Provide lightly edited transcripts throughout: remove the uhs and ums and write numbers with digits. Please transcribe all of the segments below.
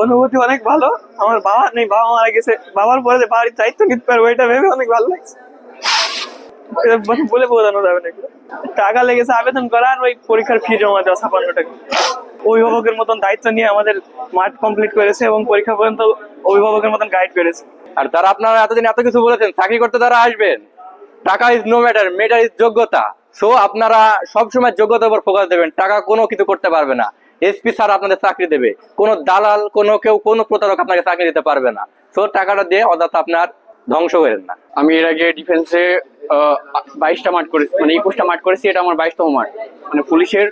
অনুভূতি অনেক ভালো। আমার বাবা নেই, বাবা মারা গেছে, বাবার পরে যে বাড়ির দায়িত্ব নিতে পারবো এটা ভেবে অনেক ভালো লাগছে। এটা বলে বোঝানো যাবে না। টাকা লেগেছে আবেদন করা আর ওই পরীক্ষার ফি জমা দেওয়া 56 টাকা। অভিভাবকের মতন দায়িত্ব নিয়ে আমাদের মাঠ কমপ্লিট করেছে এবং পরীক্ষা পর্যন্ত অভিভাবকের মতন গাইড করেছে। আর যারা আপনারা এতদিন এত কিছু বলেছেন, চাকরি করতে যারা আসবেন, টাকা is no matter, matter is যোগ্যতা। সো আপনারা সবসময় যোগ্যতার উপর ফোকাস দেবেন, টাকা কোনো কিছু করতে পারবে না। এসপি স্যার আপনাদের চাকরি দেবে, কোনো দালাল কোনো প্রতারক আপনাকে চাকরি দিতে পারবে না। সো টাকাটা দিয়ে অযথা আপনার ধ্বংস করেন না। আমি এর আগে ডিফেন্সে 22টা মাঠ করেছি, মানে 21টা মাঠ করেছি, এটা আমার 22তম মাঠ, মানে পুলিশের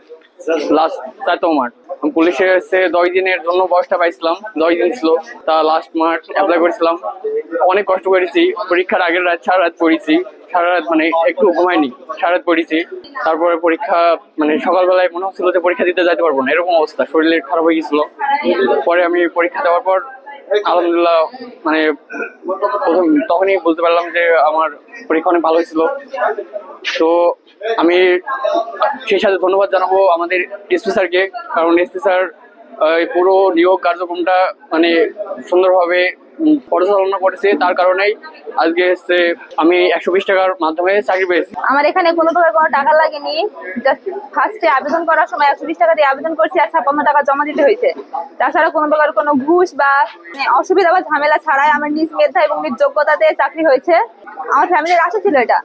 লাস্ট 4তম মাঠ। পুলিশে হচ্ছে 10 দিনের জন্য বয়সটা পাইছিলাম, 10 দিন ছিল, তা লাস্ট মাঠ অ্যাপ্লাই করেছিলাম। অনেক কষ্ট করেছি, পরীক্ষার আগের রাত সারা রাত পড়েছি, সারা রাত মানে একটু ঘুমাইনি, সারা রাত পড়েছি। তারপরে পরীক্ষা মানে সকালবেলায় মনে হচ্ছিল যে পরীক্ষা দিতে যেতে পারবো না, এরকম অবস্থা, শরীরে খারাপ হয়ে গেছিল। পরে আমি পরীক্ষা দেওয়ার পর আলহামদুলিল্লাহ মানে তখনই বলতে পারলাম যে আমার পরীক্ষা অনেক ভালো হয়েছিল। তো আমি সেই সাথে ধন্যবাদ জানাবো আমাদের এসপি স্যারকে, কারণ এসপি স্যার এই পুরো নিয়োগ কার্যক্রমটা মানে সুন্দরভাবে পরিচালনা করেছে, তার কারণেই আজকে আমি 120 টাকার মাধ্যমে চাকরি পেয়েছি। আমার এখানে কোনো প্রকার কোনো টাকা লাগেনি, জাস্ট ফার্স্টে আবেদন করার সময় 120 টাকা দিয়ে আবেদন করছি আর 56 টাকা জমা দিতে হয়েছে। তাছাড়া কোনো প্রকার কোনো ঘুষ বা অসুবিধা বা ঝামেলা ছাড়াই আমার নিজ মেধা এবং নিজ যোগ্যতাতে চাকরি হয়েছে। আমার ফ্যামিলির আশা ছিল এটা,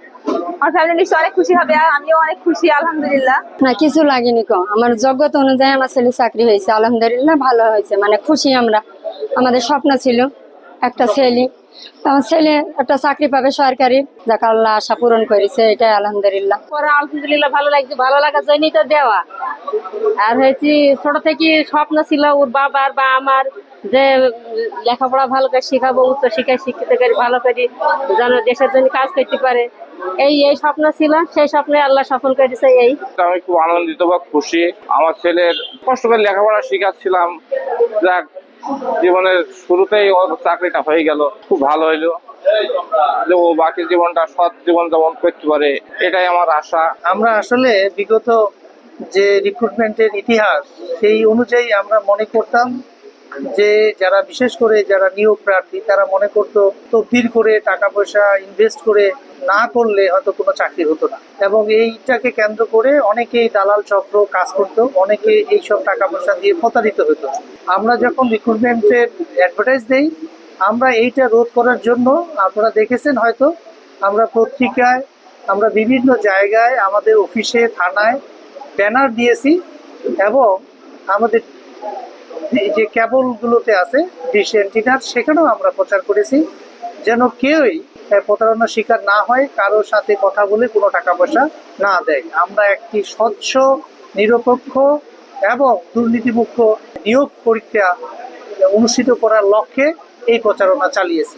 আমার ফ্যামিলি নিশ্চয়ই অনেক খুশি হবে আর আমিও অনেক খুশি আলহামদুলিল্লাহ। না কিছু লাগেনি কো, আমার যোগ্যতা অনুযায়ী আমার ছেলে চাকরি হয়েছে, আলহামদুলিল্লাহ ভালো হয়েছে, মানে খুশি আমরা। আমাদের স্বপ্ন ছিল একটা ছেলে, আমার ছেলে একটা চাকরি পাবে সরকারি, যাকে আল্লাহ আশা পূরণ করেছে, এটাই আলহামদুলিল্লাহ। পরে আলহামদুলিল্লাহ ভালো লাগছে, ভালো লাগার জন্যই তো দেওয়া। আর হয়েছি ছোট থেকে স্বপ্ন ছিল ওর বাবার বা আমার যে লেখাপড়া ভালো করে শেখাবো, উচ্চ শিক্ষায় শিক্ষিত করে ভালো করে যেন দেশের জন্য কাজ করতে পারে, এই স্বপ্ন ছিল, সেই স্বপ্নে আল্লাহ সফল করেছে। এই আমি খুব আনন্দিত বা খুশি। আমার ছেলের কষ্ট করে লেখাপড়া শিখাচ্ছিলাম, যাক জীবনের শুরুতেই ওর চাকরিটা হয়ে গেল, খুব ভালো হইলো যে ও বাকি জীবনটা সৎ জীবন যাপন করতে পারে, এটাই আমার আশা। আমরা আসলে বিগত যে রিক্রুটমেন্টের ইতিহাস সেই অনুযায়ী আমরা মনে করতাম যে যারা বিশেষ করে যারা নিয়োগ প্রার্থী তারা মনে করতো তদবির করে টাকা পয়সা ইনভেস্ট করে না করলে হয়তো কোনো চাকরি হতো না, এবং এইটাকে কেন্দ্র করে অনেকেই দালাল চক্র কাজ করতো, অনেকে এইসব টাকা পয়সা দিয়ে প্রতারিত হতো। আমরা যখন রিক্রুটমেন্টের অ্যাডভার্টাইজ দেই, আমরা এইটা রোধ করার জন্য আপনারা দেখেছেন হয়তো আমরা পত্রিকায়, আমরা বিভিন্ন জায়গায়, আমাদের অফিসে, থানায় ব্যানার দিয়েছি, এবং আমাদের যে কেবলগুলোতে আছে ডিশ অ্যান্টিনার, সেখানেও আমরা প্রচার করেছি যেন কেউই প্রতারণার শিকার না হয়, কারোর সাথে কথা বলে কোনো টাকা পয়সা না দেয়। আমরা একটি স্বচ্ছ, নিরপেক্ষ এবং দুর্নীতিমুক্ত নিয়োগ পরীক্ষা অনুষ্ঠিত করার লক্ষ্যে এই প্রচারণা চালিয়েছি।